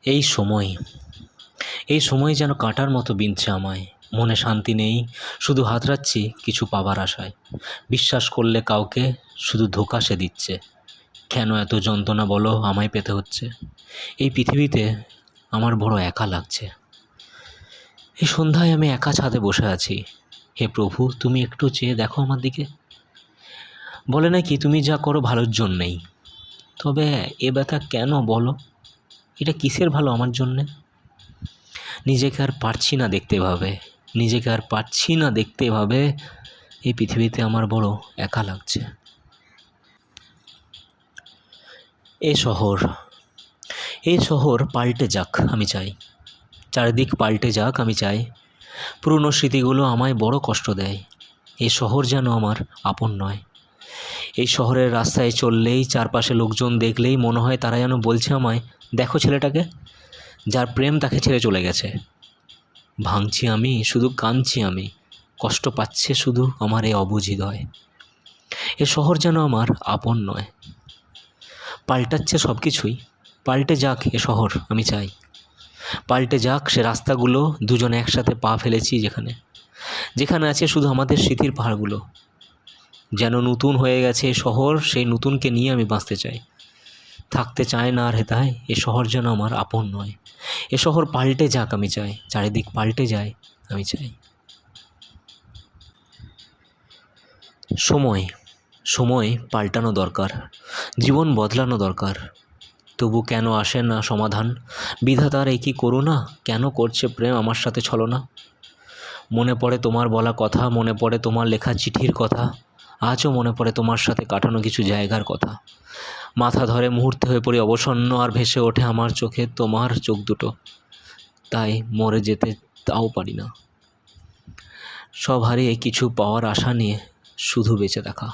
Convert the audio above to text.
এই সময় যেন কাঁটার মতো বিঁধছে আমায়। মনে শান্তি নেই, শুধু হাতড়াচ্ছি কিছু পাবার আশায়। বিশ্বাস করলে কাউকে শুধু ধোঁকা সে দিচ্ছে। কেন এত যন্ত্রণা বলো আমায় পেতে হচ্ছে? এই পৃথিবীতে আমার বড় একা লাগছে। এই সন্ধ্যায় আমি একা ছাদে বসে আছি। হে প্রভু, তুমি একটু চেয়ে দেখো আমার দিকে। বলে নাকি তুমি যা করো ভালোর জন্যেই। তবে এ ব্যথা কেন বলো? এটা কিসের ভালো আমার জন্যে? নিজেকে আর পারছি না দেখতে এভাবে। এই পৃথিবীতে আমার বড় একা লাগছে। এই শহর পাল্টে যাক আমি চাই। চারিদিক পাল্টে যাক আমি চাই। পুরনো স্মৃতিগুলো আমায় বড় কষ্ট দেয়। এই শহর যেন আমার আপন নয়। এই শহরের রাস্তায় চললেই, চারপাশে লোকজন দেখলেই মনে হয় তারা যেন বলছে আমায়, দেখো ছেলেটাকে, যার প্রেম তাকে ছেড়ে চলে গেছে। ভাঙছি আমি, শুধু কাঁদছি আমি, কষ্ট পাচ্ছে শুধু আমার এই অবুঝ হৃদয়। এ শহর যেন আমার আপন নয়। পাল্টাচ্ছে সব কিছুই, পাল্টে যাক এ শহর আমি চাই। পাল্টে যাক সে রাস্তাগুলো, দুজনে একসাথে পা ফেলেছি যেখানে আছে শুধু আমাদের স্মৃতির পাহাড়গুলো। যেন নতুন হয়ে গেছে এ শহর, সেই নতুনকে নিয়ে আমি বাঁচতে চাই। থাকতে চায় না আর হেতায়, এ শহর যেন আমার আপন নয়। এ শহর পাল্টে যাক আমি চাই, চারিদিক পাল্টে যায় আমি চাই। সময় পাল্টানো দরকার, জীবন বদলানো দরকার। তবু কেন আসে না সমাধান? বিধাতার এই কি করুণা, কেন করছে প্রেম আমার সাথে ছলনা? মনে পড়ে তোমার বলা কথা, মনে পড়ে তোমার লেখা চিঠির কথা। আজও মনে পড়ে তোমার সাথে কাটানো কিছু জায়গার কথা। মাথা ধরে মুহূর্তে হয়ে পড়ি অবসন্ন, আর ভেসে ওঠে আমার চোখে তোমার চোখ দুটো। তাই মরে যেতে তাও পারি না। সব হারিয়ে কিছু পাওয়ার আশা নিয়ে শুধু বেঁচে থাকা।